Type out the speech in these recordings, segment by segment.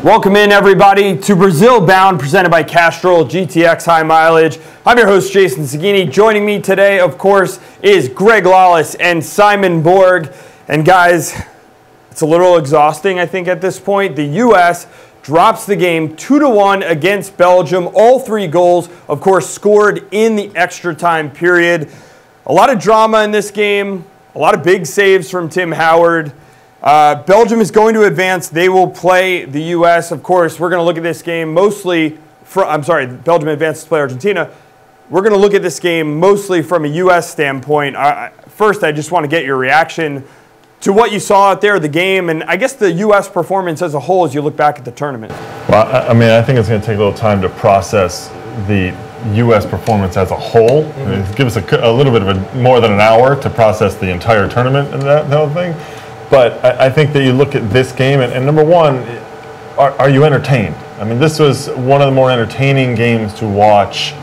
Welcome in, everybody, to Brazil Bound, presented by Castrol GTX High Mileage. I'm your host, Jason Seguini. Joining me today, of course, is Greg Lawless and Simon Borg. And guys, it's a little exhausting, I think, at this point. The U.S. drops the game 2-1 against Belgium. All three goals, of course, scored in the extra time period. A lot of drama in this game, a lot of big saves from Tim Howard. Belgium is going to advance. They will play the U.S. Of course, we're going to look at this game mostly from, Belgium advances to play Argentina. We're going to look at this game mostly from a U.S. standpoint. First, I just want to get your reaction to what you saw out there, the game, and I guess the U.S. performance as a whole as you look back at the tournament. Well, I think it's going to take a little time to process the U.S. performance as a whole. Give us a little bit of more than an hour to process the entire tournament and that whole thing. But I think that you look at this game, and number one, are you entertained? I mean, this was one of the more entertaining games to watch,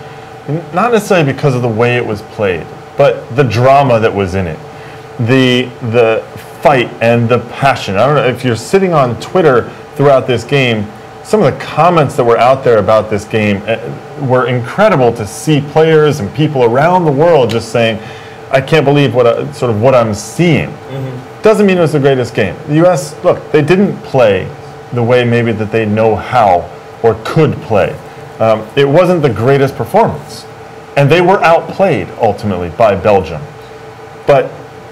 not necessarily because of the way it was played, but the drama that was in it, the fight and the passion. I don't know if you're sitting on Twitter throughout this game. Some of the comments that were out there about this game were incredible to see players and people around the world just saying, I can't believe what I'm seeing. Doesn't mean it was the greatest game. The U.S., look, they didn't play the way maybe that they know how or could play. It wasn't the greatest performance. And they were outplayed, ultimately, by Belgium. But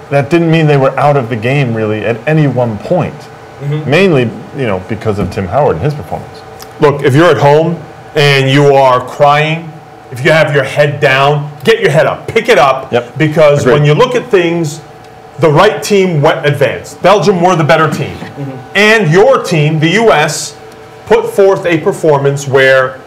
that didn't mean they were out of the game, really, at any one point. Mainly, because of Tim Howard and his performance. Look, if you're at home and you are crying, if you have your head down, get your head up. Pick it up. Yep. Because when you look at things, the right team went advanced. Belgium were the better team. And your team, the U.S., put forth a performance where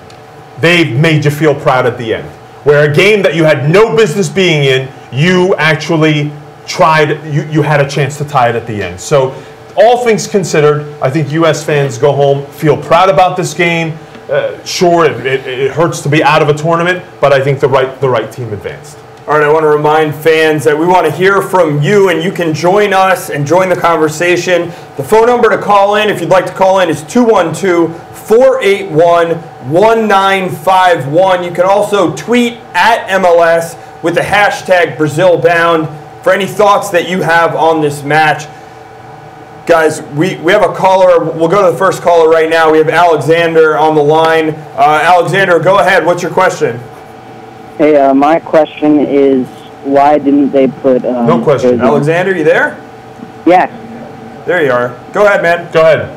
they made you feel proud at the end. Where a game that you had no business being in, you actually tried, you had a chance to tie it at the end. So all things considered, I think U.S. fans go home, feel proud about this game. Sure, it hurts to be out of a tournament, but I think the right team advanced. All right, I want to remind fans that we want to hear from you, and you can join us and join the conversation. The phone number to call in, if you'd like to call in, is 212-481-1951. You can also tweet at MLS with the hashtag BrazilBound for any thoughts that you have on this match. Guys, we have a caller. We'll go to the first caller right now. We have Alexander on the line. Alexander, go ahead. What's your question? Hey, my question is, why didn't they put... no question. Alexander, you there? Yes. There you are. Go ahead, man. Go ahead.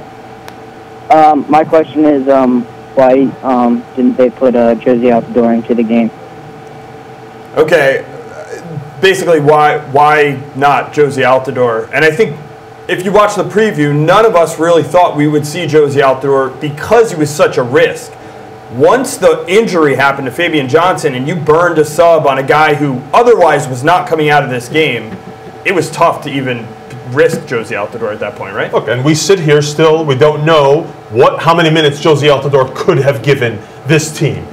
My question is, why didn't they put Josie Altidore into the game? Okay. Basically, why not Josie Altidore? And I think if you watch the preview, none of us really thought we would see Josie Altidore because he was such a risk. Once the injury happened to Fabian Johnson and you burned a sub on a guy who otherwise was not coming out of this game, it was tough to even risk Josie Altidore at that point, right? Look, and we sit here still, we don't know how many minutes Josie Altidore could have given this team.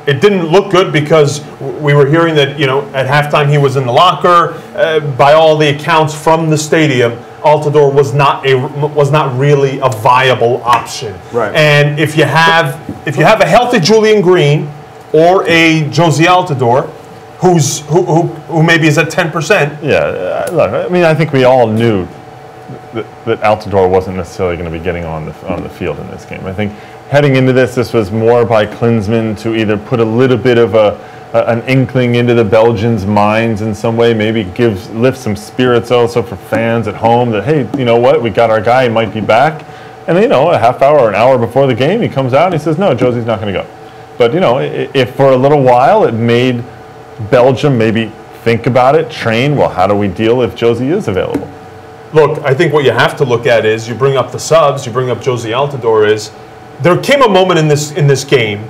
It didn't look good because we were hearing that, at halftime he was in the locker. By all the accounts from the stadium, Altidore was not really a viable option. Right. And if you have a healthy Julian Green or a Josie Altidore, who maybe is at 10%. Yeah, look, I think we all knew that Altidore wasn't necessarily going to be getting on the field in this game. I think heading into this was more by Klinsmann to either put a little bit of an inkling into the Belgians' minds in some way, maybe lift some spirits also for fans at home that, hey, you know what, we got our guy, he might be back. And then, a half hour or an hour before the game, he comes out and he says, no, Josie's not going to go. But, if for a little while it made Belgium maybe think about it, train, well, how do we deal if Josie is available? Look, I think what you have to look at is, you bring up the subs, you bring up Josie Altidore, is there came a moment in this game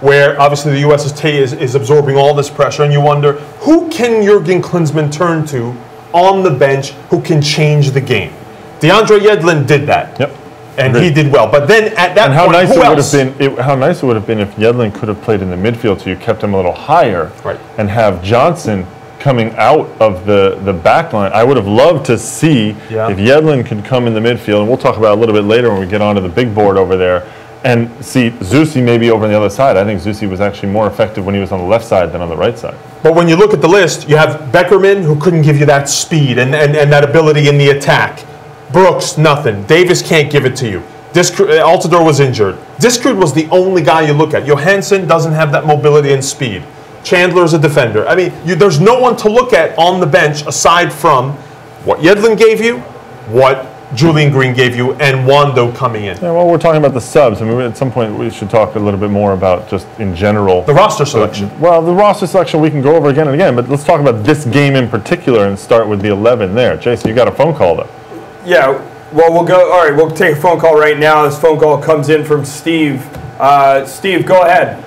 where obviously the U.S. is absorbing all this pressure, and you wonder, who can Jurgen Klinsmann turn to on the bench who can change the game? DeAndre Yedlin did that. Yep. And he did well. But then at that point, who else? How nice it would have been if Yedlin could have played in the midfield so you kept him a little higher, right, and have Johnson coming out of the back line. I would have loved to see if Yedlin could come in the midfield, and we'll talk about it a little bit later when we get onto the big board over there, and see Zusi maybe over on the other side. I think Zusi was actually more effective when he was on the left side than on the right side. But when you look at the list, you have Beckerman, who couldn't give you that speed and that ability in the attack. Brooks, nothing. Davis can't give it to you. Altidore was injured. Discord was the only guy you look at. Johansson doesn't have that mobility and speed. Chandler's a defender. I mean, there's no one to look at on the bench aside from what Yedlin gave you, what Julian Green gave you, and Wando coming in. Yeah, well, we're talking about the subs. I mean, at some point we should talk a little bit more about just in general. The roster selection. Well, the roster selection we can go over again and again, but let's talk about this game in particular and start with the 11 there. Jason, you got a phone call though. Yeah, well, we'll go. All right, we'll take a phone call right now. This phone call comes in from Steve. Steve, go ahead.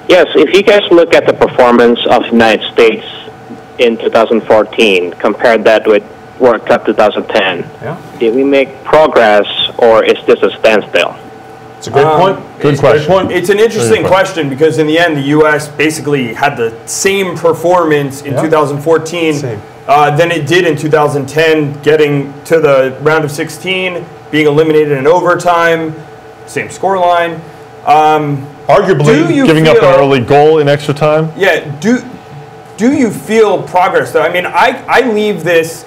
Yes, if you guys look at the performance of the United States in 2014, compare that with World Cup 2010, did we make progress or is this a standstill? It's a great point. Good question. It's an interesting question because in the end, the U.S. basically had the same performance in 2014 than it did in 2010, getting to the round of 16, being eliminated in overtime, same scoreline. Arguably, giving up an early goal in extra time. Yeah. Do you feel progress though? I mean, I leave this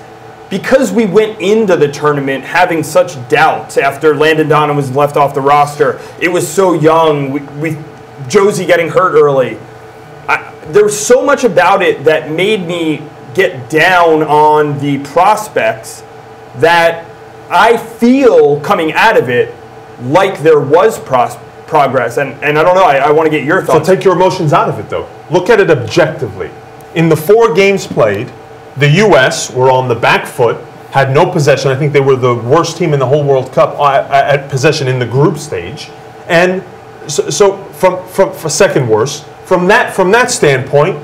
because we went into the tournament having such doubts after Landon Donovan was left off the roster. It was so young. We Josie getting hurt early. There was so much about it that made me get down on the prospects that I feel coming out of it like there was progress. And I don't know, I want to get your thoughts. So take your emotions out of it, though. Look at it objectively. In the 4 games played, the U.S. were on the back foot, had no possession. I think they were the worst team in the whole World Cup at possession in the group stage. And so from second worst, from that standpoint,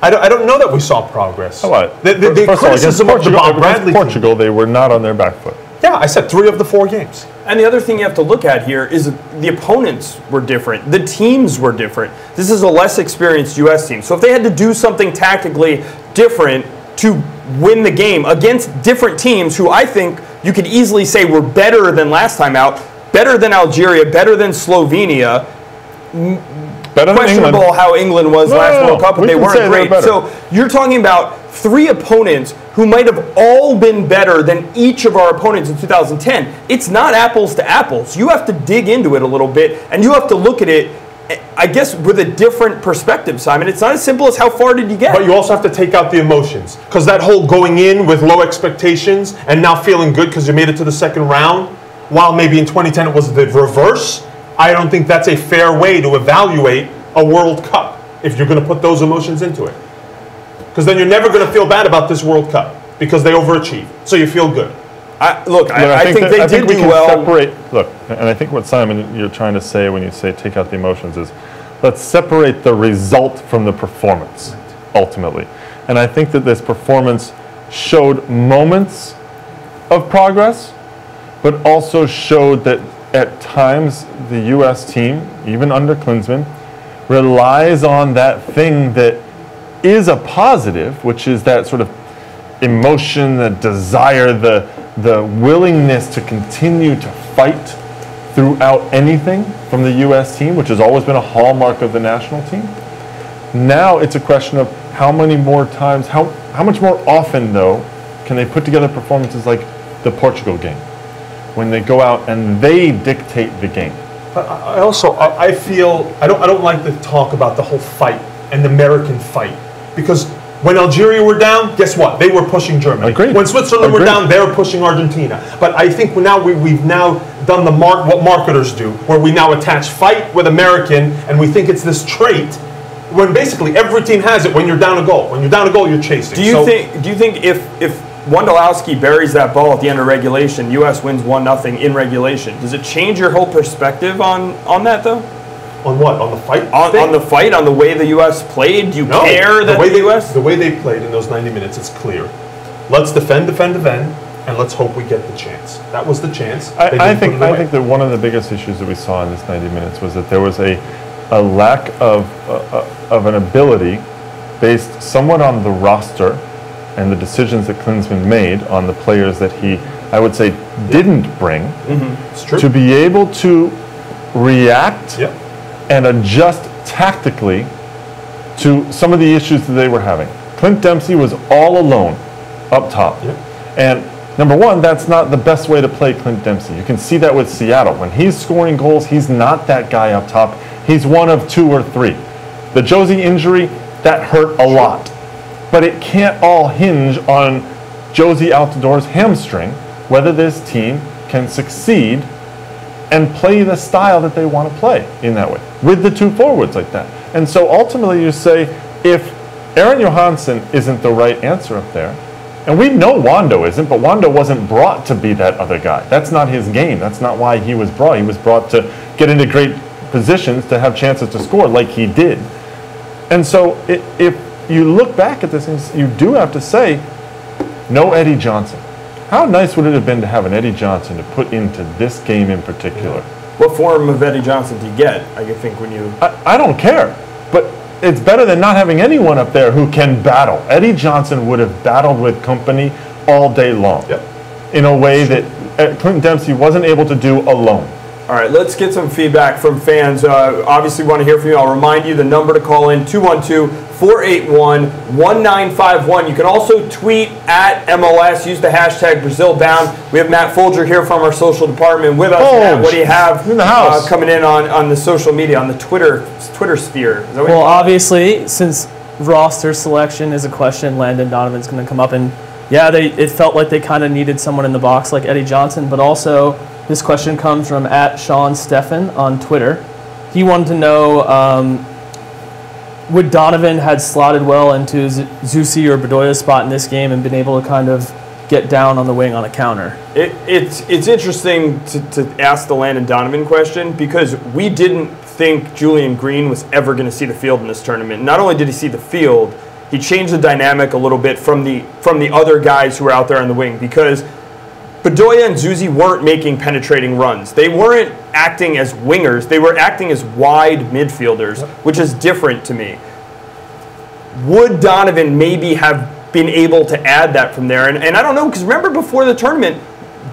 I don't know that we saw progress. How about the criticism of the Bob Bradley Portugal, they were not on their back foot. Yeah, I said 3 of the 4 games. And the other thing you have to look at here is the opponents were different. The teams were different. This is a less experienced U.S. team. So if they had to do something tactically different to win the game against different teams who I think you could easily say were better than last time out, better than Algeria, better than Slovenia, questionable how England was last World Cup, but they weren't great. So you're talking about 3 opponents who might have all been better than each of our opponents in 2010. It's not apples to apples. You have to dig into it a little bit, and you have to look at it, I guess, with a different perspective, Simon. It's not as simple as how far did you get. But you also have to take out the emotions, because that whole going in with low expectations and now feeling good because you made it to the second round, while maybe in 2010 it was the reverse, I don't think that's a fair way to evaluate a World Cup if you're going to put those emotions into it. Because then you're never going to feel bad about this World Cup because they overachieved. So you feel good. I think they did do well. Look, and I think what, Simon, you're trying to say when you say take out the emotions is let's separate the result from the performance, ultimately. And I think that this performance showed moments of progress, but also showed that at times the U.S. team, even under Klinsmann, relies on that thing that is a positive, which is that sort of emotion, the desire, the willingness to continue to fight throughout anything from the U.S. team, which has always been a hallmark of the national team. Now it's a question of how many more times, how much more often, though, can they put together performances like the Portugal game, when they go out and they dictate the game. I feel I don't like to talk about the whole fight and the American fight, because when Algeria were down, guess what? They were pushing Germany. Agreed. When Switzerland were down, they were pushing Argentina. But I think we've now done what marketers do, where we now attach fight with American, and we think it's this trait, when basically every team has it. When you're down a goal, you're chasing. Do you think if Wondolowski buries that ball at the end of regulation, U.S. wins 1-0 in regulation, does it change your whole perspective on that, though? On what? On the fight? On the fight, on the way the U.S. played? Do you care that the U.S.? The way they played in those 90 minutes is clear. Let's defend, and let's hope we get the chance. That was the chance. I think that one of the biggest issues that we saw in this 90 minutes was that there was a lack of an ability based somewhat on the roster and the decisions that Klinsmann made on the players that he, I would say, didn't bring, It's true. to be able to react and adjust tactically to some of the issues that they were having. Clint Dempsey was all alone up top. And number one, that's not the best way to play Clint Dempsey. You can see that with Seattle. When he's scoring goals, he's not that guy up top. He's one of 2 or 3. The Josie injury, that hurt a lot. But it can't all hinge on Josie Altidore's hamstring, whether this team can succeed and play the style that they want to play in that way, with the 2 forwards like that. And so ultimately you say, if Aaron Johansson isn't the right answer up there, and we know Wando isn't, but Wando wasn't brought to be that other guy. That's not his game. That's not why he was brought. He was brought to get into great positions to have chances to score like he did. And so if you look back at this, you do have to say, no Eddie Johnson. How nice would it have been to have an Eddie Johnson to put into this game in particular? What form of Eddie Johnson do you get, I think, when you... I don't care, but it's better than not having anyone up there who can battle. Eddie Johnson would have battled with company all day long in a way that Clint Dempsey wasn't able to do alone. All right, let's get some feedback from fans. Obviously, want to hear from you. I'll remind you the number to call in, 212-481-1951. You can also tweet at MLS. Use the hashtag BrazilBound. We have Matt Folger here from our social department with us. Matt, what do you have in the house coming in on the social media, on the Twitter sphere? Is that what obviously, since roster selection is a question, Landon Donovan's going to come up. And, it felt like they kind of needed someone in the box like Eddie Johnson, but also... This question comes from @SeanSteffen on Twitter. He wanted to know, would Donovan had slotted well into Zusi or Bedoya's spot in this game and been able to kind of get down on the wing on a counter? It's interesting to ask the Landon Donovan question, because we didn't think Julian Green was ever going to see the field in this tournament. Not only did he see the field, he changed the dynamic a little bit from the other guys who were out there on the wing, because Bedoya and Zusi weren't making penetrating runs. They weren't acting as wingers. They were acting as wide midfielders, which is different to me. Would Donovan maybe have been able to add that from there? And I don't know, because remember before the tournament,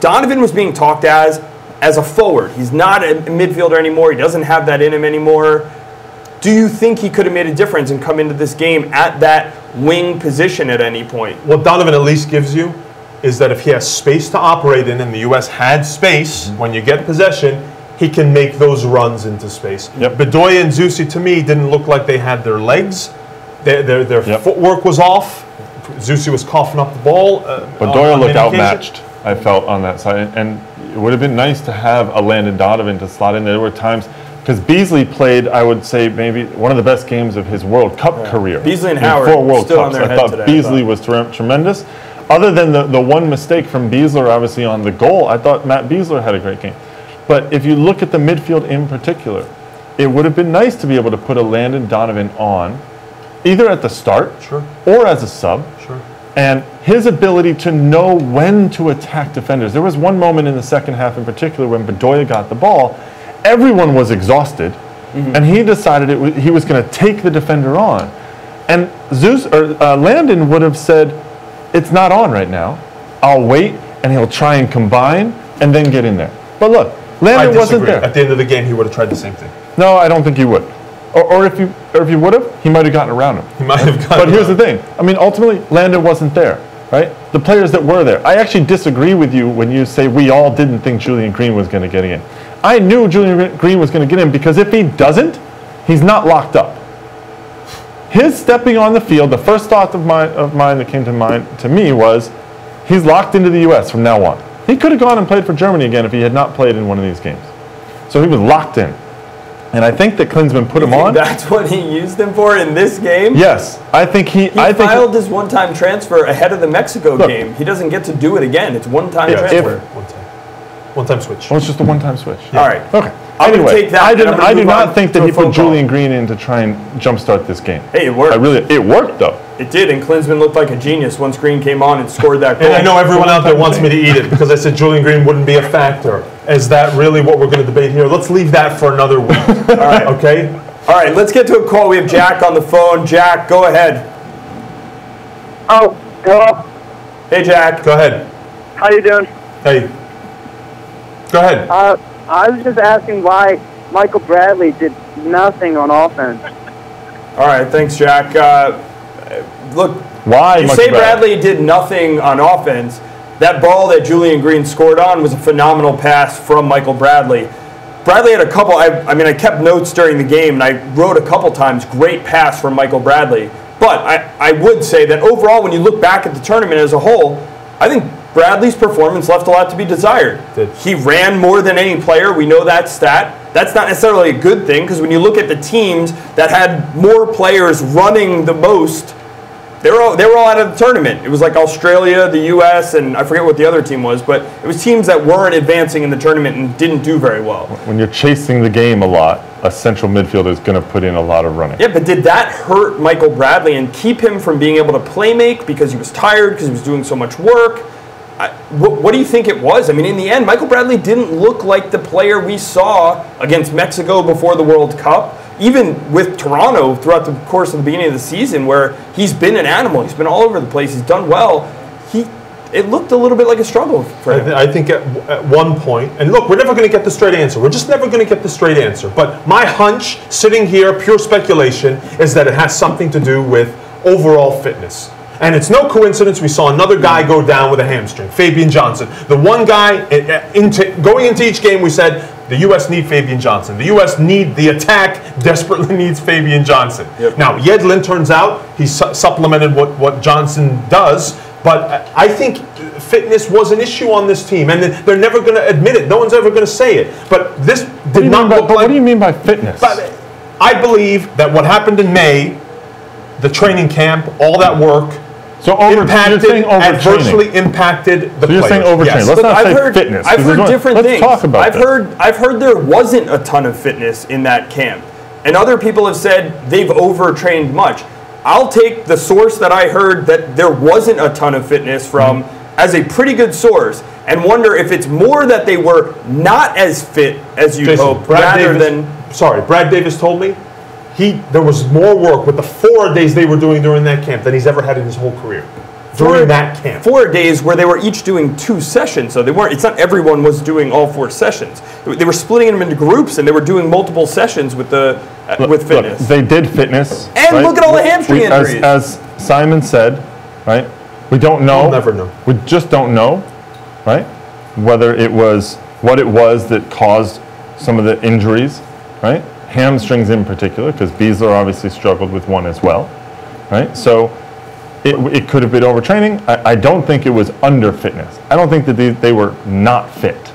Donovan was being talked as a forward. He's not a midfielder anymore. He doesn't have that in him anymore. Do you think he could have made a difference and come into this game at that wing position at any point? What Donovan at least gives you is that if he has space to operate in, and the U.S. had space, when you get possession, he can make those runs into space. Bedoya and Zusi, to me, didn't look like they had their legs. Their footwork was off. Zusi was coughing up the ball. Bedoya looked outmatched, I felt, on that side. And it would have been nice to have a Landon Donovan to slot in. There were times, because Beasley played, I would say, maybe one of the best games of his World Cup career. Beasley and Howard 4 World still Cups. on their head I thought today, Beasley was tremendous. Other than the one mistake from Beasler, obviously, on the goal, I thought Matt Beasler had a great game. But if you look at the midfield in particular, it would have been nice to be able to put a Landon Donovan on, either at the start or as a sub. And his ability to know when to attack defenders. There was one moment in the second half in particular when Bedoya got the ball, everyone was exhausted, and he decided he was going to take the defender on. And Landon would have said, it's not on right now. I'll wait, and he'll try and combine and then get in there. But look, Landon wasn't there. At the end of the game, he would have tried the same thing. No, I don't think he would. Or if he would have, he might have gotten around him. He might have gotten But here's the thing. I mean, ultimately, Landon wasn't there, right? The players that were there. I actually disagree with you when you say we all didn't think Julian Green was going to get in. I knew Julian Green was going to get in, because if he doesn't, he's not locked up. His stepping on the field, the first thought of mine that came to mind to me was, he's locked into the U.S. from now on. He could have gone and played for Germany again if he had not played in one of these games. So he was locked in. And I think that Klinsmann put him on. That's what he used him for in this game? Yes. I think he filed his one-time transfer ahead of the Mexico game. He doesn't get to do it again. It's one-time transfer. One-time switch. Oh, it's just a one-time switch. Yeah. All right. Okay. Anyway, take that, I do not think that he put Julian Green in to try and jumpstart this game. Hey, it worked. It worked, though. It did, and Klinsmann looked like a genius once Green came on and scored that goal. And I know everyone out there wants me to eat it, because I said Julian Green wouldn't be a factor. Is that really what we're going to debate here? Let's leave that for another week. All right. Okay? All right, let's get to a call. We have Jack on the phone. Jack, go ahead. Oh, hello. Hey, Jack. Go ahead. How you doing? Hey. Go ahead. I was just asking why Michael Bradley did nothing on offense. All right, thanks, Jack. Look, Why? you say Bradley did nothing on offense. That ball that Julian Green scored on was a phenomenal pass from Michael Bradley. Bradley had a couple, I kept notes during the game, and I wrote a couple times, great pass from Michael Bradley. But I would say that overall, when you look back at the tournament as a whole, I think Bradley's performance left a lot to be desired. He ran more than any player. We know that stat. That's not necessarily a good thing, because when you look at the teams that had more players running the most, they were all out of the tournament. It was like Australia, the U.S., and I forget what the other team was, but it was teams that weren't advancing in the tournament and didn't do very well. When you're chasing the game a lot, a central midfielder is going to put in a lot of running. Yeah, but did that hurt Michael Bradley and keep him from being able to play make because he was tired, because he was doing so much work? What do you think it was? I mean, in the end, Michael Bradley didn't look like the player we saw against Mexico before the World Cup, even with Toronto throughout the course of the beginning of the season, where he's been an animal. He's been all over the place. He's done well. It looked a little bit like a struggle for him. I think at one point, and look, we're never going to get the straight answer. We're just never going to get the straight answer. But my hunch, sitting here, pure speculation, is that it has something to do with overall fitness. And it's no coincidence we saw another guy go down with a hamstring, Fabian Johnson. The one guy, going into each game, we said, the U.S. need Fabian Johnson. The U.S. the attack desperately needs Fabian Johnson. Yep. Now, Yedlin turns out he's supplemented what Johnson does, but I think fitness was an issue on this team, and they're never going to admit it. No one's ever going to say it. But this did not look like... What do you mean by fitness? But I believe that what happened in May, the training camp, all that work, adversely impacted the players. So you're saying overtraining. Yes. Let's not say fitness. I've heard different things. Let's talk about I've heard there wasn't a ton of fitness in that camp. And other people have said they've overtrained much. I'll take the source that I heard that there wasn't a ton of fitness from as a pretty good source, and wonder if it's more that they were not as fit as you'd hope, Brad Davis told me there was more work with the 4 days they were doing during that camp than he's ever had in his whole career. During that camp. 4 days where they were each doing 2 sessions, so it's not everyone was doing all 4 sessions. They were splitting them into groups, and they were doing multiple sessions with fitness. Look, they did fitness. And look at all the hamstring injuries. As Simon said, right? We don't know. We'll never know. We just don't know, right? Whether it was what it was that caused some of the injuries, right? Hamstrings in particular, because Beasler obviously struggled with one as well, right? So it could have been overtraining. I don't think it was under fitness. I don't think that they were not fit.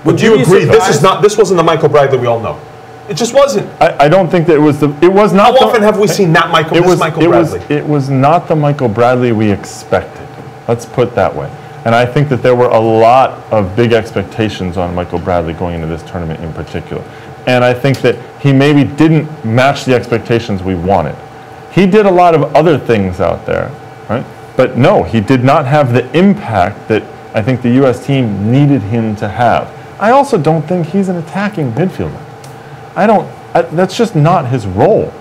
Would you agree? This wasn't the Michael Bradley we all know. It just wasn't. I don't think that it was not. How often have we seen that Michael Bradley? It was not the Michael Bradley we expected. Let's put it that way. And I think that there were a lot of big expectations on Michael Bradley going into this tournament in particular. And I think that he maybe didn't match the expectations we wanted. He did a lot of other things out there, right? But no, he did not have the impact that I think the U.S. team needed him to have. I also don't think he's an attacking midfielder. That's just not his role.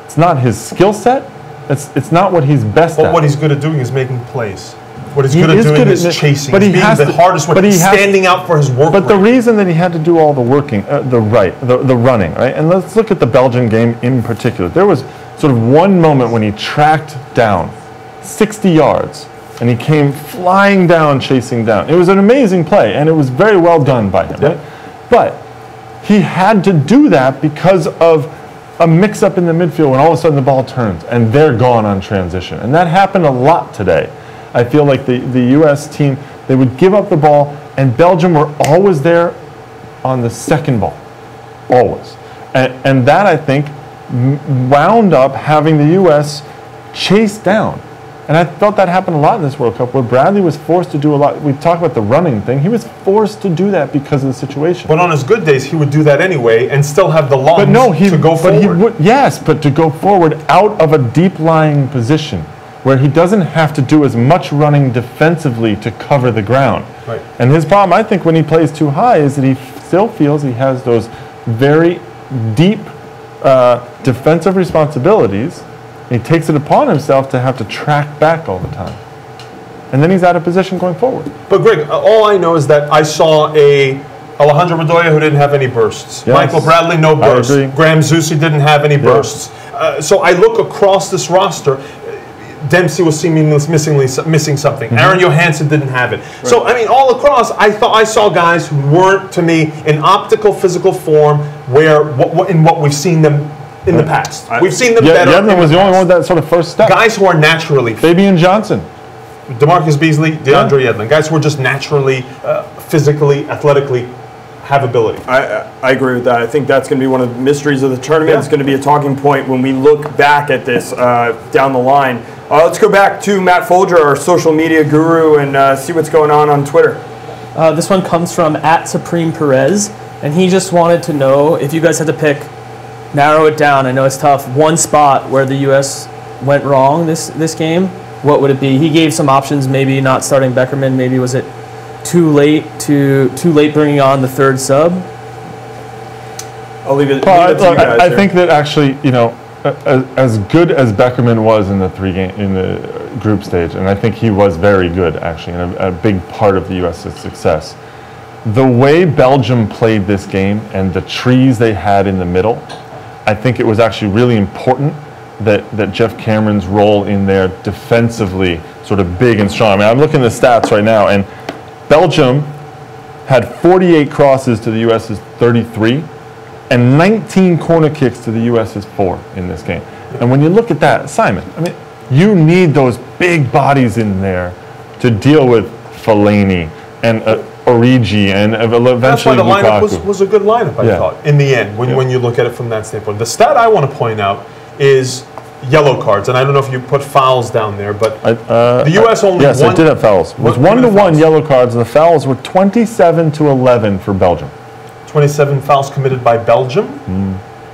It's not his skill set. It's not what he's best at. But what he's good at doing is making plays. What he's good at doing is chasing. But he being the hardest one, standing out for his work rate. But the reason that he had to do all the working, the running, right? And let's look at the Belgian game in particular. There was sort of one moment when he tracked down 60 yards, and he came flying down, chasing down. It was an amazing play, and it was very well done by him, right? But he had to do that because of a mix-up in the midfield when all of a sudden the ball turns, and they're gone on transition. And that happened a lot today. I feel like the U.S. team, they would give up the ball, and Belgium were always there on the second ball, always. And that, I think, wound up having the U.S. chase down. And I felt that happened a lot in this World Cup, where Bradley was forced to do a lot. We talk about the running thing. He was forced to do that because of the situation. But on his good days, he would do that anyway and still have the lungs to go forward. But to go forward out of a deep-lying position, where he doesn't have to do as much running defensively to cover the ground. Right. And his problem, I think, when he plays too high is that he still feels he has those very deep defensive responsibilities He takes it upon himself to have to track back all the time. And then he's out of position going forward. But Greg, all I know is that I saw a Alejandro Bedoya who didn't have any bursts. Yes. Michael Bradley, no bursts. Graham Zusi didn't have any bursts. So I look across this roster. Dempsey was seemingly missing something. Aaron Johansson didn't have it. Right. So I mean, all across, I saw guys who weren't, to me, in optical physical form where in what we've seen them in the past. We've seen them better. Yedlin was the only one with that sort of first step. Guys who are naturally Fabian Johnson, DeMarcus Beasley, DeAndre Yedlin. Guys who are just naturally, physically, athletically have ability. I agree with that. I think that's going to be one of the mysteries of the tournament. Yeah. It's going to be a talking point when we look back at this down the line. Let's go back to Matt Folger, our social media guru, and see what's going on Twitter. This one comes from @SupremePerez, and he just wanted to know if you guys had to narrow it down. I know it's tough. One spot where the U.S. went wrong this game, what would it be? He gave some options, maybe not starting Beckerman, maybe was it too late bringing on the third sub? I'll leave it. Well, I think that actually, you know, as good as Beckerman was in the group stage, and I think he was very good actually, and a big part of the U.S.'s success. The way Belgium played this game and the trees they had in the middle, I think it was actually really important that Jeff Cameron's role in there defensively sort of big and strong. I mean, I'm looking at the stats right now, and Belgium had 48 crosses to the U.S.'s 33, and 19 corner kicks to the U.S.'s 4 in this game. And when you look at that, Simon, I mean, you need those big bodies in there to deal with Fellaini and Origi and eventually That's why the Lukaku. lineup was a good lineup, I thought, in the end, when you look at it from that standpoint. The stat I want to point out is yellow cards, and I don't know if you put fouls down there, but the U.S. only yes, I did have fouls. It was 1-1 yellow cards, and the fouls were 27-11 for Belgium. 27 fouls committed by Belgium.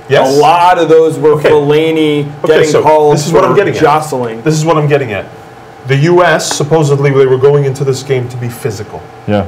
Yes, a lot of those were Fellaini getting called. This is what I'm getting jostling. This is what I'm getting at. The U.S. supposedly they were going into this game to be physical. Yeah.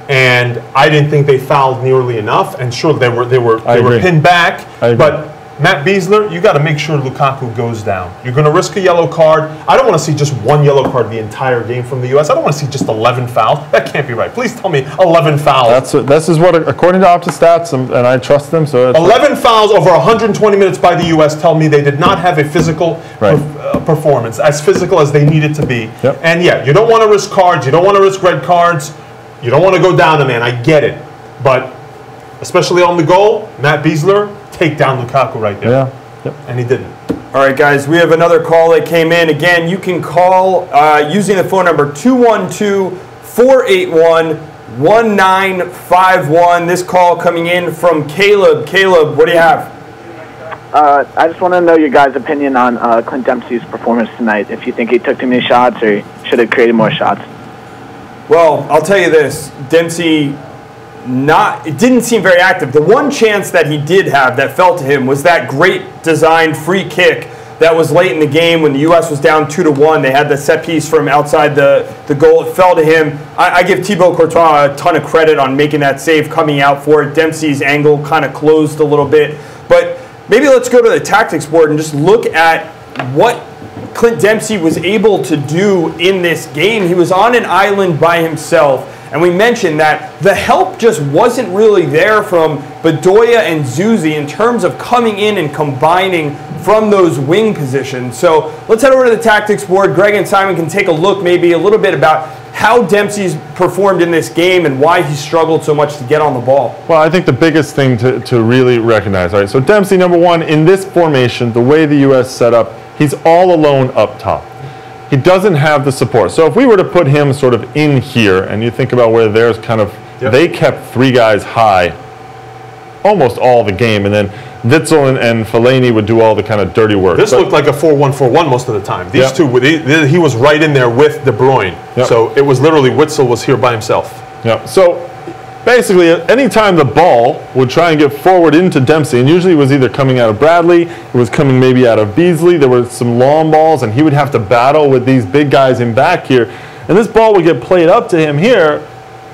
And I didn't think they fouled nearly enough. And sure, they were pinned back. But Matt Beasler, you got to make sure Lukaku goes down. You're going to risk a yellow card. I don't want to see just one yellow card the entire game from the U.S. I don't want to see just 11 fouls. That can't be right. Please tell me 11 fouls. This is what, according to Opta Stats, and I trust them. So 11 fouls over 120 minutes by the U.S. tell me they did not have a physical performance, as physical as they needed to be. Yep. And yeah, you don't want to risk cards. You don't want to risk red cards. You don't want to go down a man. I get it. But especially on the goal, Matt Beasler, take down Lukaku right there. Yeah. Yep. And he didn't. All right, guys, we have another call that came in. Again, you can call using the phone number 212-481-1951. This call coming in from Caleb. Caleb, what do you have? I just want to know your guys' opinion on Clint Dempsey's performance tonight. If you think he took too many shots or he should have created more shots. Well, I'll tell you this. Dempsey it didn't seem very active. The one chance that he did have that fell to him was that great designed free kick that was late in the game when the U.S. was down 2-1. They had the set piece from outside the goal. It fell to him. I give Thibaut Courtois a ton of credit on making that save, coming out for it. Dempsey's angle kind of closed a little bit. But maybe let's go to the tactics board and just look at what Clint Dempsey was able to do in this game. He was on an island by himself. And we mentioned that the help just wasn't really there from Bedoya and Zusi in terms of coming in and combining from those wing positions. So let's head over to the tactics board. Greg and Simon can take a look maybe a little bit about how Dempsey's performed in this game and why he struggled so much to get on the ball. Well, I think the biggest thing to really recognize, all right, so Dempsey, number one, in this formation, the way the U.S. set up, he's all alone up top. He doesn't have the support. So if we were to put him sort of in here, and you think about where there's kind of, they kept three guys high almost all the game, and then Witsel and Fellaini would do all the kind of dirty work. This looked like a 4-1-4-1 most of the time. These two, he was right in there with De Bruyne. So it was literally Witsel was here by himself. So basically, anytime the ball would try and get forward into Dempsey, and usually it was either coming out of Bradley, it was coming maybe out of Beasley, there were some long balls, and he would have to battle with these big guys in back here. And this ball would get played up to him here,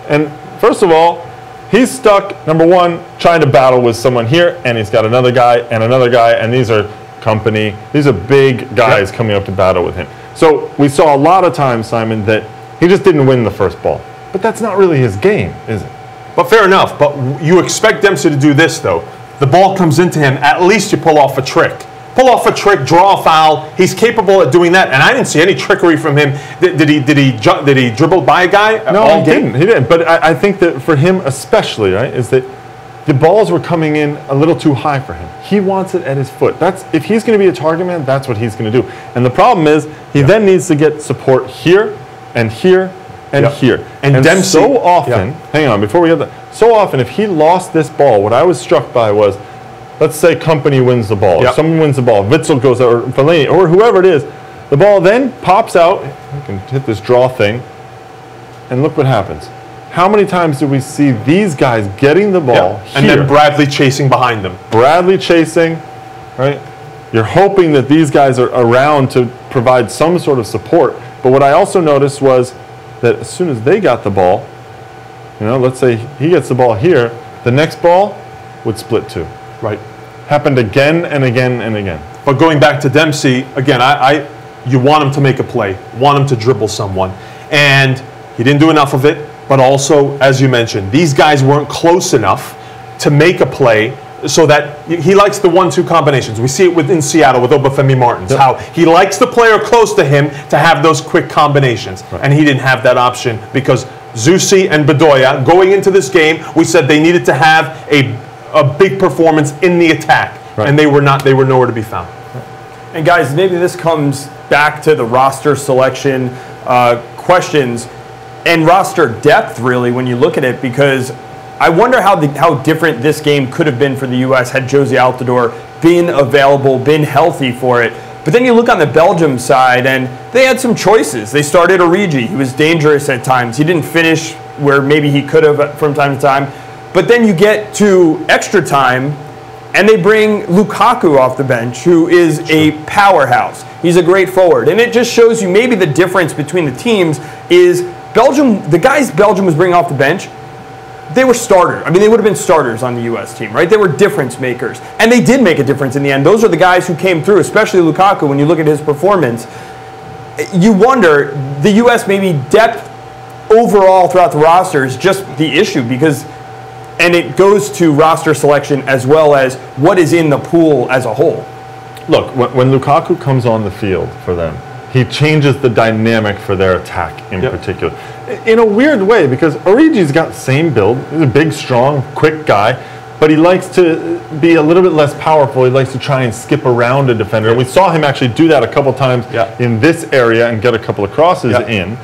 and first of all, he's stuck, number one, trying to battle with someone here, and he's got another guy, and these are Company. These are big guys coming up to battle with him. So we saw a lot of times, Simon, that he just didn't win the first ball. But that's not really his game, is it? But fair enough. But you expect Dempsey to do this, though. The ball comes into him. At least you pull off a trick. Pull off a trick, draw a foul. He's capable of doing that, and I didn't see any trickery from him. Did he dribble by a guy? No, he didn't. He didn't. But I think that for him especially, right, is that the balls were coming in a little too high for him. He wants it at his foot. If he's going to be a target man, that's what he's going to do. And the problem is he then needs to get support here and here and here. And Dempsey, so often, hang on, before we get that, so often if he lost this ball, what I was struck by was, let's say Company wins the ball, or someone wins the ball, Witzel goes out, or Fellaini, or whoever it is, the ball then pops out, you can hit this draw thing, and look what happens. How many times do we see these guys getting the ball here, and then Bradley chasing behind them? Bradley chasing, right? You're hoping that these guys are around to provide some sort of support. But what I also noticed was that as soon as they got the ball, let's say he gets the ball here, the next ball would split too. Right. Happened again and again and again. But going back to Dempsey, again, you want him to make a play, want him to dribble someone. And he didn't do enough of it, but also, as you mentioned, these guys weren't close enough to make a play so that he likes the 1-2 combinations. We see it within Seattle with Obafemi Martins, how he likes the player close to him to have those quick combinations. Right. And he didn't have that option because Zusi and Bedoya, going into this game, we said they needed to have a big performance in the attack, and they were nowhere to be found. And guys, maybe this comes back to the roster selection questions and roster depth, really, when you look at it, because I wonder how different this game could have been for the U.S. had Josie Altidore been available, been healthy for it. But then you look on the Belgium side, and they had some choices. They started Origi. He was dangerous at times. He didn't finish where maybe he could have from time to time. But then you get to extra time, and they bring Lukaku off the bench, who is a powerhouse. He's a great forward. And it just shows you maybe the difference between the teams is Belgium, the guys Belgium was bringing off the bench, they were starters. I mean, they would have been starters on the U.S. team, right? They were difference makers. And they did make a difference in the end. Those are the guys who came through, especially Lukaku, when you look at his performance. You wonder, the U.S. maybe depth overall throughout the roster is just the issue because, and it goes to roster selection as well as what is in the pool as a whole. Look, when Lukaku comes on the field for them, he changes the dynamic for their attack in particular. In a weird way, because Origi's got the same build. He's a big, strong, quick guy, but he likes to be a little bit less powerful. He likes to try and skip around a defender. And we saw him actually do that a couple times in this area and get a couple of crosses in.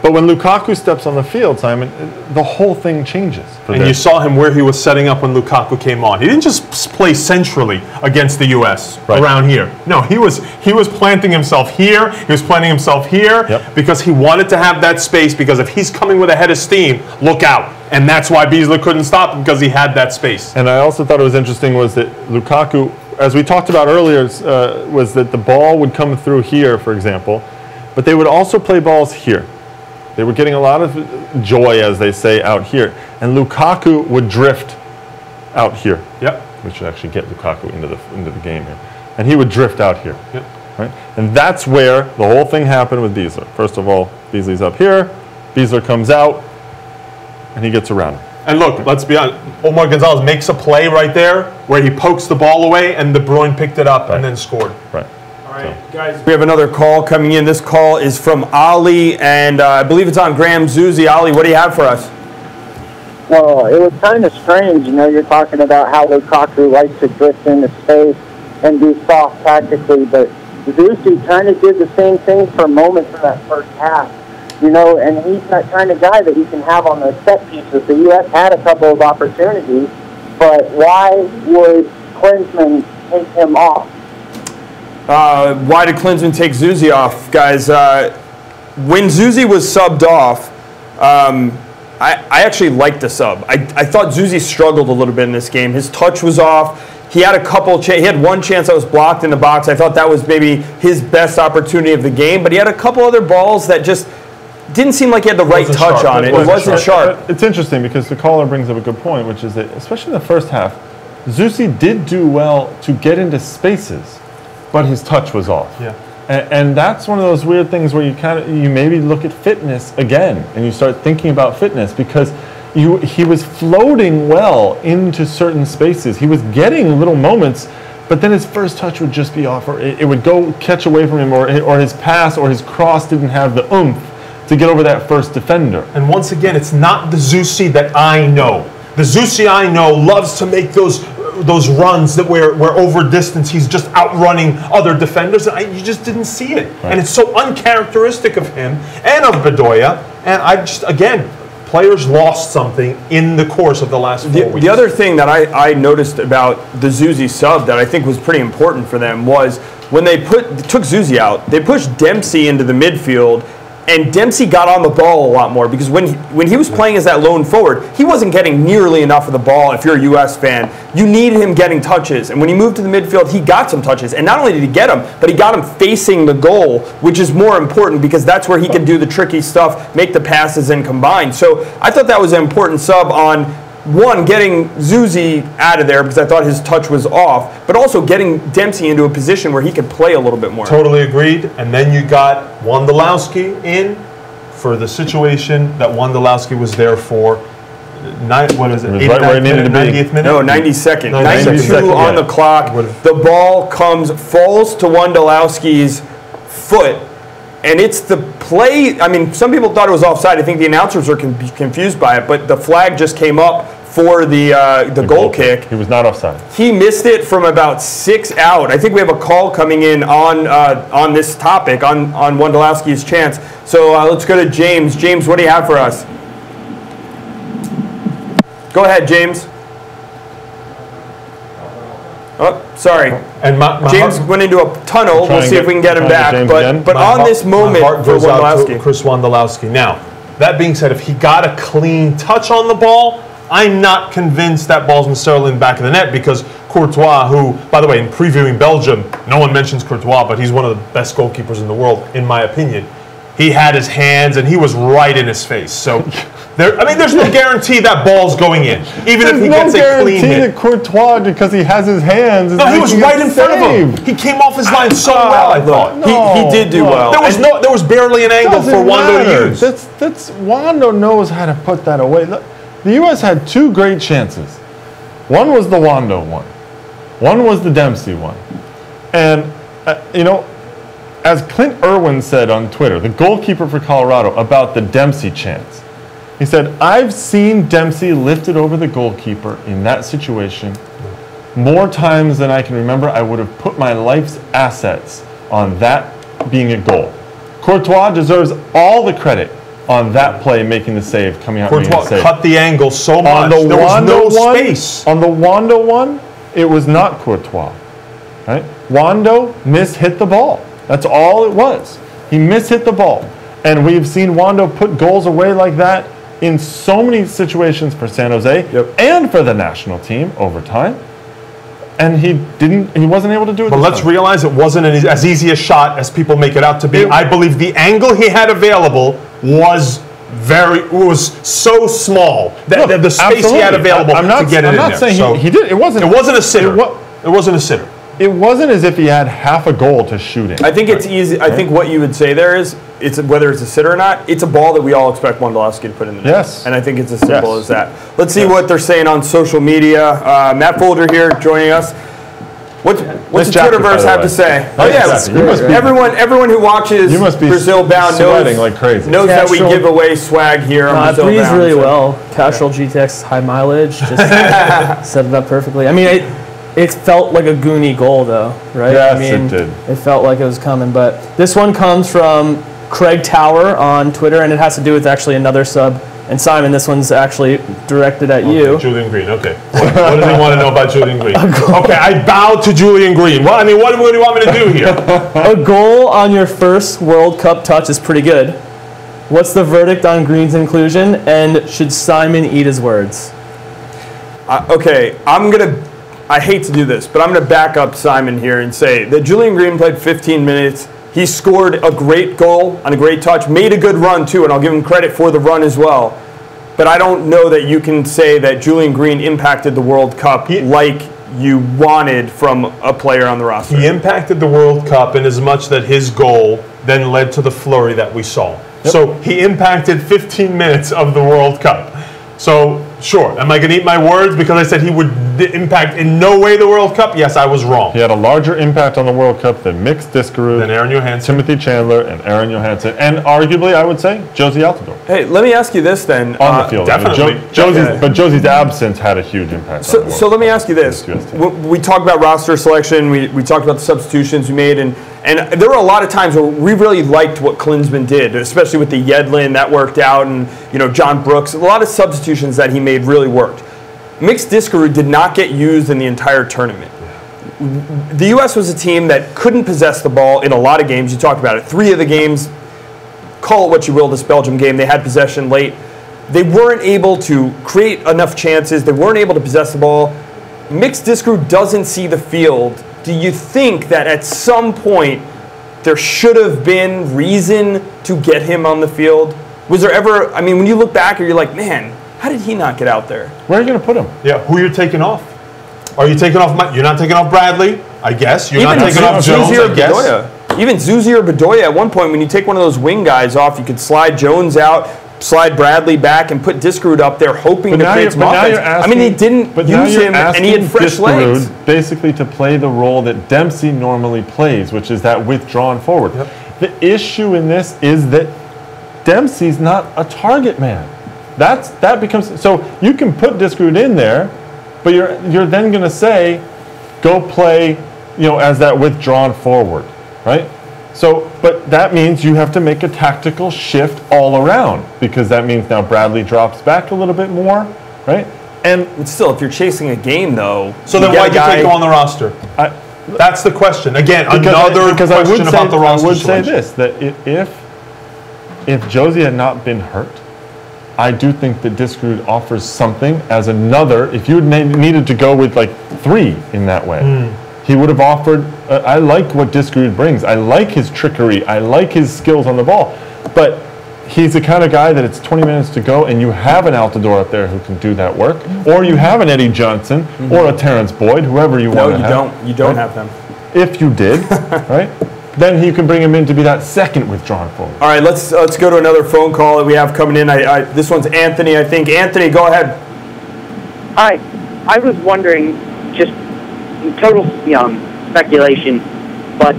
But when Lukaku steps on the field, Simon, the whole thing changes. And you saw him where he was setting up when Lukaku came on. He didn't just play centrally against the U.S. around here. No, he was planting himself here. He was planting himself here because he wanted to have that space. Because if he's coming with a head of steam, look out. And that's why Beasley couldn't stop him, because he had that space. And I also thought it was interesting was that Lukaku, as we talked about earlier, was that the ball would come through here, for example, but they would also play balls here. They were getting a lot of joy, as they say, out here. And Lukaku would drift out here. Yep. We should actually get Lukaku into the game here. And he would drift out here. Yep. Right? And that's where the whole thing happened with Beasley. First of all, Beasley's up here. Beasley comes out, and he gets around him. And look, let's be honest. Omar Gonzalez makes a play right there where he pokes the ball away, and De Bruyne picked it up and then scored. Right. All right, guys, we have another call coming in. This call is from Ali, and I believe it's on Graham Zuzi. Ali, what do you have for us? Well, it was kind of strange, you're talking about how Lukaku likes to drift into space and be soft tactically, but Zusi kind of did the same thing for moments in that first half, and he's that kind of guy that you can have on the set pieces. The U.S. had a couple of opportunities, but why would Klinsmann take him off? Why did Klinsmann take Zusi off, guys? When Zusi was subbed off, I actually liked the sub. I thought Zusi struggled a little bit in this game. His touch was off. He had he had one chance that was blocked in the box. I thought that was maybe his best opportunity of the game, but he had a couple other balls that just didn't seem like he had the right touch on it. It wasn't sharp. It's interesting because the caller brings up a good point, which is that, especially in the first half, Zusi did do well to get into spaces but his touch was off. Yeah. And that's one of those weird things where you maybe look at fitness again, and you start thinking about fitness, because he was floating well into certain spaces. He was getting little moments, but then his first touch would just be off, or it would go catch away from him, or his pass or his cross didn't have the oomph to get over that first defender. And once again, it's not the Zusi that I know. The Zusi I know loves to make those runs that where over distance he's just outrunning other defenders, and you just didn't see it. Right. And it's so uncharacteristic of him and of Bedoya. And I just, again, players lost something in the course of the last 4 weeks. The other thing that I noticed about the Zusi sub that I think was pretty important for them was when they took Zusi out, they pushed Dempsey into the midfield, and Dempsey got on the ball a lot more, because when he was playing as that lone forward, he wasn't getting nearly enough of the ball. If you're a U.S. fan, you needed him getting touches. And when he moved to the midfield, he got some touches. And not only did he get them, but he got them facing the goal, which is more important, because that's where he can do the tricky stuff, make the passes, and combine. So I thought that was an important sub on, one, getting Zusi out of there, because I thought his touch was off, but also getting Dempsey into a position where he could play a little bit more. Totally agreed. And then you got Wondolowski in for the situation that Wondolowski was there for. What is it? Right where he needed to be. 90th minute? No, 92nd. 92 on the yeah. clock. The ball falls to Wondolowski's foot, and it's the play. I mean, some people thought it was offside. I think the announcers were confused by it, but the flag just came up for the goal kick. He was not offside. He missed it from about 6 out. I think we have a call coming in on this topic, on Wondolowski's chance. So let's go to James. James, what do you have for us? Go ahead, James. Oh, sorry. And James went into a tunnel. We'll see if we can get him back. But on this moment for Wondolowski. Chris Wondolowski. Now, that being said, if he got a clean touch on the ball, I'm not convinced that ball's necessarily in the back of the net, because Courtois, who, by the way, in previewing Belgium, no one mentions Courtois, but he's one of the best goalkeepers in the world, in my opinion. He had his hands, and he was right in his face. So, there's no guarantee that ball's going in, even if he gets a clean hit. There's no guarantee that Courtois, because he has his hands, no, he was right in front of him. He came off his line so well, I thought. He did do well. There was barely an angle for Wando to use. Wando knows how to put that away. Look, the U.S. had 2 great chances. One was the Wando one. One was the Dempsey one. And, as Clint Irwin said on Twitter, the goalkeeper for Colorado, about the Dempsey chance, he said, I've seen Dempsey lifted over the goalkeeper in that situation more times than I can remember. I would have put my life's assets on that being a goal. Courtois deserves all the credit on that play, making the save, coming out Courtois making the save. Cut the angle so much. There was no space. On the Wando one, it was not Courtois. Right? Wando mishit the ball. That's all it was. He mishit the ball. And we've seen Wando put goals away like that in so many situations for San Jose and for the national team over time. And he wasn't able to do it. But let's realize it wasn't as easy a shot as people make it out to be. I believe the angle he had available was so small that the space he had available to get it in there. I'm not saying he did. It wasn't a sitter. It wasn't a sitter. It wasn't as if he had half a goal to shoot in. I think it's easy. I think what you would say there is, whether it's a sitter or not, it's a ball that we all expect Wondolowski to put in the net. Yes. And I think it's as simple as that. Let's see what they're saying on social media. Matt Folder here joining us. What's the Twitterverse have to say? Oh yeah, everyone who watches Brazil Bound knows that we give away swag here on Brazil Bound. It breathes really well. Casual GTX high mileage. Just set it up perfectly. I mean, it felt like a Goonie goal, though, right? Yes, I mean, it did. It felt like it was coming. But this one comes from Craig Tower on Twitter, and it has to do with actually another sub. And Simon, this one's actually directed at you. Julian Green, okay. What does he want to know about Julian Green? Okay, I bowed to Julian Green. Well, I mean, what do you want me to do here? A goal on your first World Cup touch is pretty good. What's the verdict on Green's inclusion, and should Simon eat his words? Okay, I hate to do this, but I'm going to back up Simon here and say that Julian Green played 15 minutes. He scored a great goal on a great touch, made a good run too, and I'll give him credit for the run as well. But I don't know that you can say that Julian Green impacted the World Cup like you wanted from a player on the roster. He impacted the World Cup in as much that his goal then led to the flurry that we saw. Yep. So he impacted 15 minutes of the World Cup. So, sure, am I going to eat my words because I said he would impact in no way the World Cup? Yes, I was wrong. He had a larger impact on the World Cup than Mix Diskerud, than Aaron Johansson, Timothy Chandler, and Aaron Johansson, and arguably, I would say, Josie Altidore. Hey, let me ask you this then. On the field. Definitely. But Josie's absence had a huge impact. So let me ask you this. We talked about roster selection. We talked about the substitutions we made. And there were a lot of times where we really liked what Klinsmann did, especially with the Yedlin, that worked out, and John Brooks. A lot of substitutions that he made really worked. Mix Diskerud did not get used in the entire tournament. The U.S. was a team that couldn't possess the ball in a lot of games. You talked about it. 3 of the games, call it what you will, this Belgium game, they had possession late. They weren't able to create enough chances. They weren't able to possess the ball. Mix Diskerud doesn't see the field. Do you think that at some point there should have been reason to get him on the field? Was there ever, when you look back, you're like, man, how did he not get out there? Where are you going to put him? Yeah, who you're taking off? Are you taking off? You're not taking off Bradley, I guess. You're not taking off Jones, I guess. Bedoya. Even Zuzi or Bedoya, at one point, when you take one of those wing guys off, you could slide Jones out, slide Bradley back, and put Diskerud up there, hoping to create some offense. He didn't use him, and he had fresh legs. Basically to play the role that Dempsey normally plays, which is that withdrawn forward. Yep. The issue in this is that Dempsey's not a target man. That becomes, so you can put Diskerud in there, but you're then going to say, go play, as that withdrawn forward, right? So, but that means you have to make a tactical shift all around, because that means now Bradley drops back a little bit more, right? And still, if you're chasing a game, though, so then why'd you take him on the roster? That's the question. Again, another question about the roster. I would say this: that if Josie had not been hurt, I do think that Diskerud offers something as another. If you needed to go with like 3 in that way. He would have offered, I like what Diskerud brings. I like his trickery. I like his skills on the ball. But he's the kind of guy that it's 20 minutes to go, and you have an Altidore up there who can do that work. Or you have an Eddie Johnson or a Terrence Boyd, whoever you want to have. No, you don't have them. If you did, right? Then you can bring him in to be that second withdrawn forward. All right, let's go to another phone call that we have coming in. This one's Anthony, I think. Anthony, go ahead. Hi. I was wondering, just total speculation, but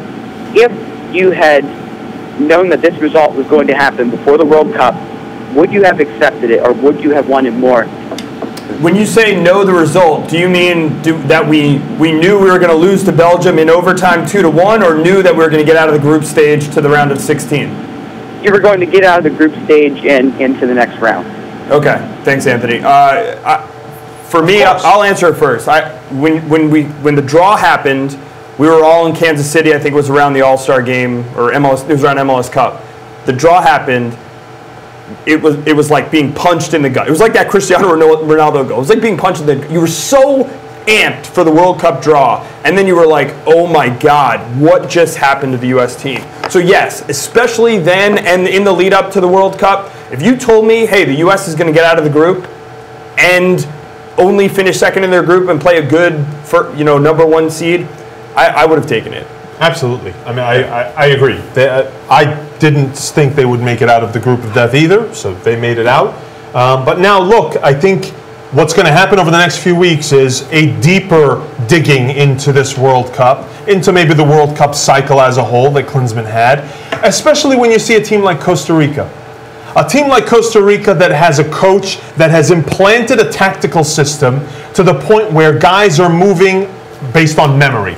if you had known that this result was going to happen before the World Cup, would you have accepted it, or would you have wanted more? When you say know the result, do you mean that we knew we were going to lose to Belgium in overtime 2-1, or knew that we were going to get out of the group stage to the round of 16? You were going to get out of the group stage and into the next round. Okay, thanks, Anthony. For me, I'll answer it first. When the draw happened, we were all in Kansas City. I think it was around the All-Star game, or MLS. It was around MLS Cup. The draw happened. It was like being punched in the gut. It was like that Cristiano Ronaldo goal. It was like being punched in the gut. You were so amped for the World Cup draw, and then you were like, oh my God, what just happened to the U.S. team? So yes, especially then and in the lead up to the World Cup, if you told me, hey, the U.S. is going to get out of the group and only finish second in their group and play a good number 1 seed, I would have taken it. Absolutely. I agree. I didn't think they would make it out of the group of death either, so they made it out. But now, look, I think what's going to happen over the next few weeks is a deeper digging into this World Cup, into maybe the World Cup cycle as a whole that Klinsmann had, especially when you see a team like Costa Rica. A team like Costa Rica that has a coach that has implanted a tactical system to the point where guys are moving based on memory,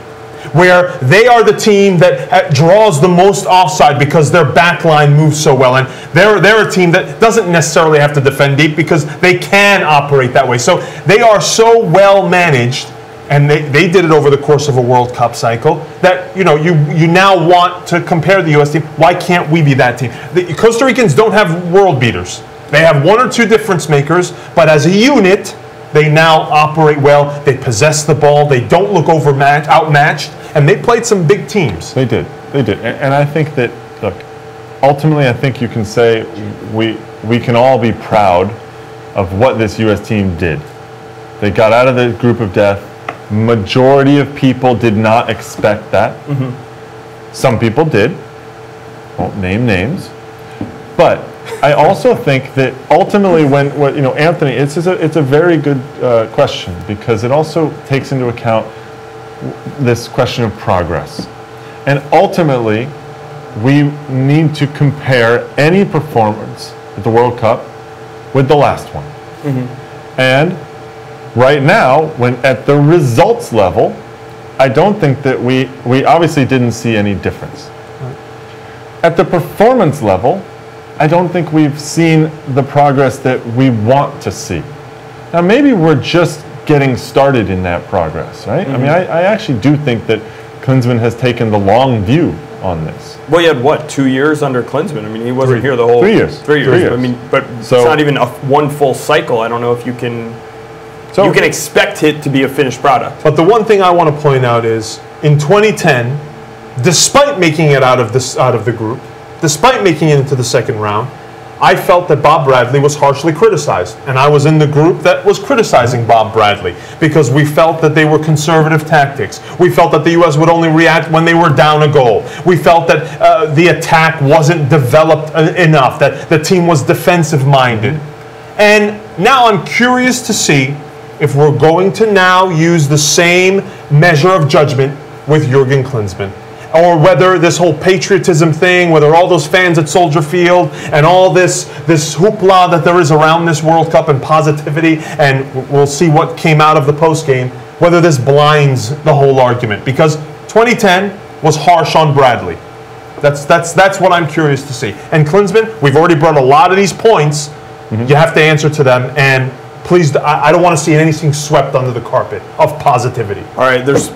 where they are the team that draws the most offside because their back line moves so well. And they're a team that doesn't necessarily have to defend deep because they can operate that way. So they are so well managed, and they did it over the course of a World Cup cycle, that you now want to compare the U.S. team. Why can't we be that team? The Costa Ricans don't have world beaters. They have 1 or 2 difference makers, but as a unit, they now operate well. They possess the ball. They don't look outmatched, and they played some big teams. They did. And I think that, look, ultimately I think you can say we can all be proud of what this U.S. team did. They got out of the group of death Majority of people did not expect that. Some people did. Won't name names. But I also think that ultimately when Anthony, it's a very good question, because it also takes into account this question of progress. And ultimately, we need to compare any performance at the World Cup with the last one. And right now, when at the results level, I don't think that we obviously didn't see any difference. At the performance level, I don't think we've seen the progress that we want to see. Now, maybe we're just getting started in that progress, right? I mean, I actually do think that Klinsmann has taken the long view on this. Well, he had what, 2 years under Klinsmann? I mean, he wasn't here the whole 3 years. 3 years. 3 years. I mean, but it's not even one full cycle. I don't know if you can. You can expect it to be a finished product. But the one thing I want to point out is, in 2010, despite making it out of the group, despite making it into the second round, I felt that Bob Bradley was harshly criticized. And I was in the group that was criticizing Bob Bradley, because we felt that they were conservative tactics. We felt that the U.S. would only react when they were down a goal. We felt that the attack wasn't developed enough, that the team was defensive-minded. And now I'm curious to see if we're going to now use the same measure of judgment with Jurgen Klinsmann, or whether this whole patriotism thing, whether all those fans at Soldier Field and all this hoopla that there is around this World Cup and positivity, and we'll see what came out of the postgame, whether this blinds the whole argument. Because 2010 was harsh on Bradley. That's what I'm curious to see. And Klinsmann, we've already brought a lot of these points. You have to answer to them, and please, I don't want to see anything swept under the carpet of positivity. All right, there's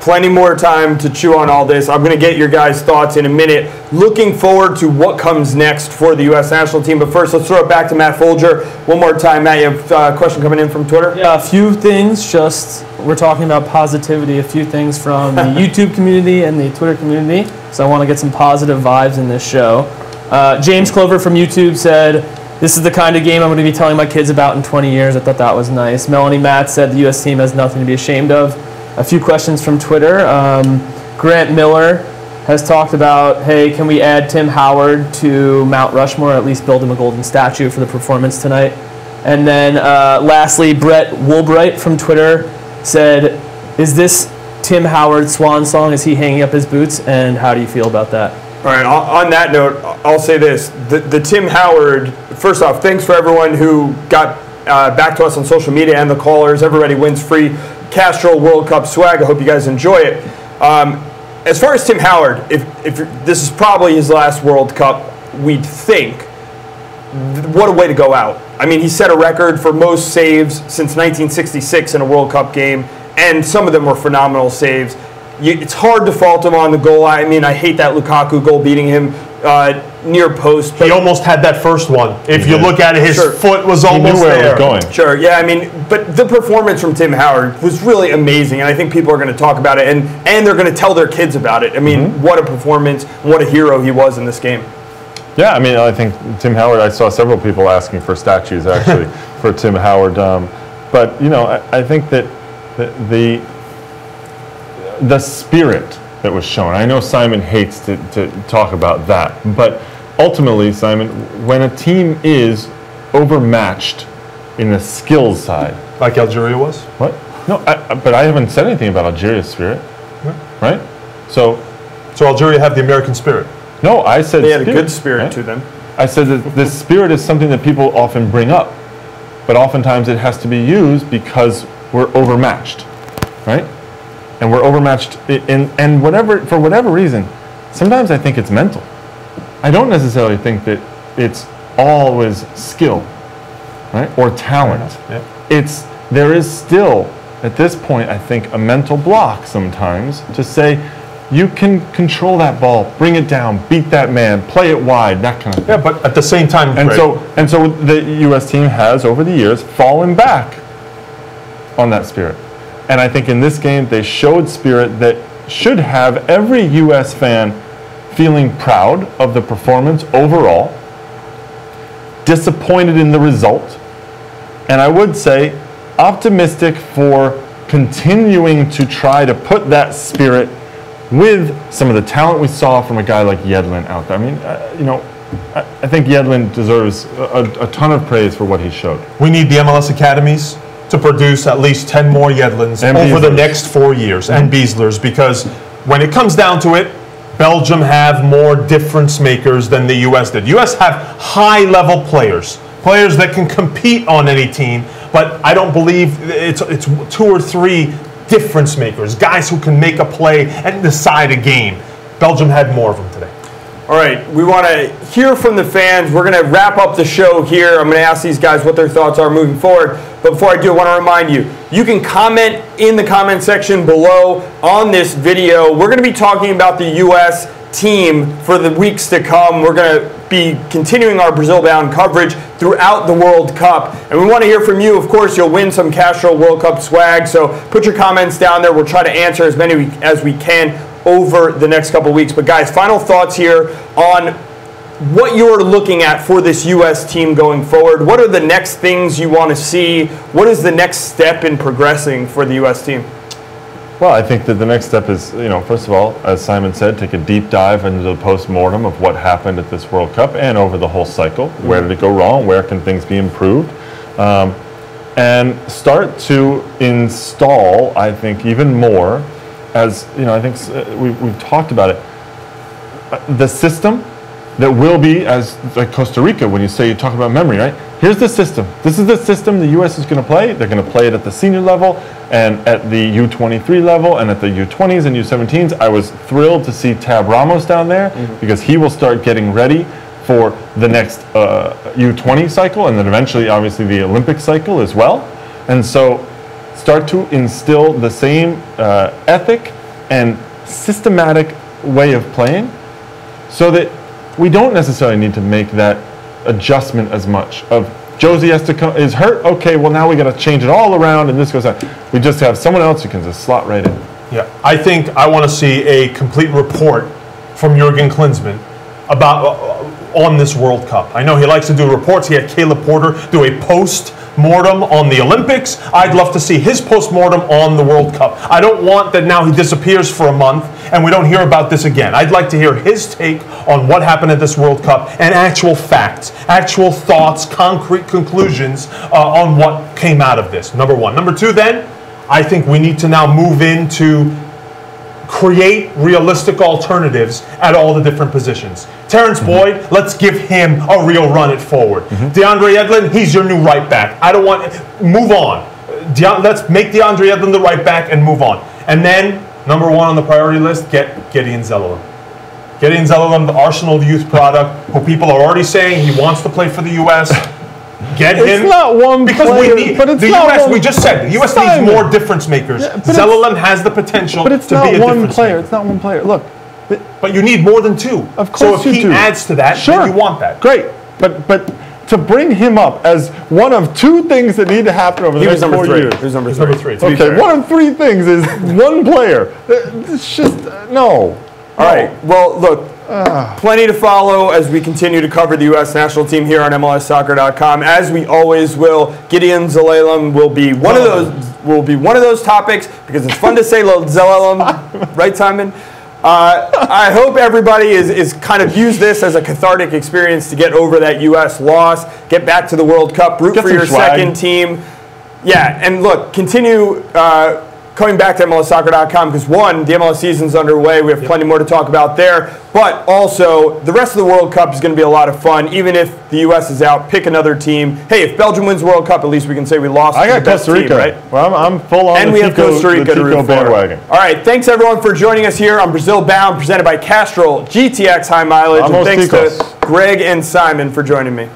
plenty more time to chew on all this. I'm going to get your guys' thoughts in a minute. Looking forward to what comes next for the U.S. national team. But first, let's throw it back to Matt Folger. One more time, Matt, you have a question coming in from Twitter? Yeah, a few things. We're talking about positivity. A few things from the YouTube community and the Twitter community. So I want to get some positive vibes in this show. James Clover from YouTube said, "This is the kind of game I'm going to be telling my kids about in 20 years. I thought that was nice. Melanie Matt said the U.S. team has nothing to be ashamed of. A few questions from Twitter. Grant Miller has talked about, hey, can we add Tim Howard to Mount Rushmore, or at least build him a golden statue for the performance tonight? And then lastly, Brett Woolbright from Twitter said, is this Tim Howard's swan song? Is he hanging up his boots? And how do you feel about that? All right, on that note, I'll say this. The Tim Howard, first off, thanks for everyone who got back to us on social media and the callers. Everybody wins free Castrol World Cup swag. I hope you guys enjoy it. As far as Tim Howard, if this is probably his last World Cup, we'd think, what a way to go out. I mean, he set a record for most saves since 1966 in a World Cup game, and some of them were phenomenal saves. It's hard to fault him on the goal. I mean, I hate that Lukaku goal beating him near post. He almost had that first one. If you look at it, his foot was almost where there. It was going. Sure, yeah, I mean, but the performance from Tim Howard was really amazing, and I think people are going to talk about it, and they're going to tell their kids about it. I mean, what a performance, what a hero he was in this game. Yeah, I mean, I think Tim Howard, I saw several people asking for statues, actually, for Tim Howard. But, you know, I think that the spirit that was shown, I know Simon hates to talk about that, but ultimately, Simon, when a team is overmatched in the skills side. Like Algeria was? What? No, but I haven't said anything about Algeria's spirit, right? So Algeria have the American spirit? No, I said they had a good spirit to them. I said that this spirit is something that people often bring up, but oftentimes it has to be used because we're overmatched, right? And we're overmatched and for whatever reason, sometimes I think it's mental. I don't necessarily think that it's always skill, right? Or talent. Yeah. There is still, at this point, I think, a mental block sometimes to say, you can control that ball, bring it down, beat that man, play it wide, that kind of thing. Yeah, but at the same time, and so the U.S. team has, over the years, fallen back on that spirit. And I think in this game, they showed spirit that should have every U.S. fan feeling proud of the performance overall, disappointed in the result, and I would say optimistic for continuing to try to put that spirit with some of the talent we saw from a guy like Yedlin out there. I mean, I think Yedlin deserves a ton of praise for what he showed. We need the MLS academies to produce at least 10 more Yedlins over the next 4 years, and Beaslers, because when it comes down to it, Belgium have more difference makers than the U.S. did. U.S. have high-level players that can compete on any team, but I don't believe it's 2 or 3 difference makers, guys who can make a play and decide a game. Belgium had more of them today. All right, we want to hear from the fans. We're going to wrap up the show here. I'm going to ask these guys what their thoughts are moving forward. But before I do, I want to remind you, you can comment in the comment section below on this video. We're going to be talking about the U.S. team for the weeks to come. We're going to be continuing our Brazil-bound coverage throughout the World Cup. And we want to hear from you. Of course, you'll win some Castrol World Cup swag. So put your comments down there. We'll try to answer as many as we can over the next couple weeks. But guys, final thoughts here on what you're looking at for this U.S. team going forward. What are the next things you want to see? What is the next step in progressing for the U.S. team? Well, I think that the next step is, first of all, as Simon said, take a deep dive into the post-mortem of what happened at this World Cup and over the whole cycle. Where did it go wrong? Where can things be improved? And start to install, I think, even more, as I think we've talked about it, the system that will be, as like Costa Rica, when you talk about memory, right? Here's the system. This is the system the U.S. is going to play. They're going to play it at the senior level and at the U23 level and at the U20s and U17s. I was thrilled to see Tab Ramos down there because he will start getting ready for the next U20 cycle and then eventually, obviously, the Olympic cycle as well. And so start to instill the same ethic and systematic way of playing so that we don't necessarily need to make that adjustment as much of Josie is hurt. Okay, well now we got to change it all around and this goes on. We just have someone else who can just slot right in. Yeah, I think I want to see a complete report from Jurgen Klinsmann about on this World Cup. I know he likes to do reports. He had Caleb Porter do a post-mortem on the Olympics. I'd love to see his post-mortem on the World Cup. I don't want that now he disappears for a month and we don't hear about this again. I'd like to hear his take on what happened at this World Cup and actual facts, actual thoughts, concrete conclusions on what came out of this, number one. Number two, then, I think we need to now move into create realistic alternatives at all the different positions. Terrence Boyd, let's give him a real run at forward. DeAndre Yedlin, he's your new right back. I don't want, move on. Let's make DeAndre Yedlin the right back and move on. And then, number one on the priority list, get Gideon Zellerlam. Gideon Zellerlam, the Arsenal youth product, who people are already saying he wants to play for the U.S., get him. It's not one because player, we need but it's the not U.S. One, we just said the U.S. needs more difference makers. Yeah, Zellerlam has the potential but it's to not be a one difference player. maker. It's not one player. Look, but you need more than two. Of course, so if you he do. adds to that, sure, then you want that. Great, but to bring him up as one of two things that need to happen over the next 4 years. He was number three. Okay, one of three things is one player. It's just no. All right. Well, look. Plenty to follow as we continue to cover the U.S. national team here on MLSsoccer.com. As we always will, Gideon Zellerlam will be one of those. Will be one of those topics because it's fun to say Zellerlam, right, Simon? I hope everybody is kind of use this as a cathartic experience to get over that U.S. loss, get back to the World Cup, root for your second team. Yeah, and look, continue. Coming back to MLSsoccer.com because, one, the MLS season's underway. We have plenty more to talk about there. But also, the rest of the World Cup is going to be a lot of fun. Even if the U.S. is out, pick another team. Hey, if Belgium wins the World Cup, at least we can say we lost to the best Costa Rica. team, right? Well, I'm full on and we have Costa Rica to root for. Bandwagon. All right, thanks, everyone, for joining us here on Brazil Bound, presented by Castrol GTX High Mileage. And thanks to Greg and Simon for joining me.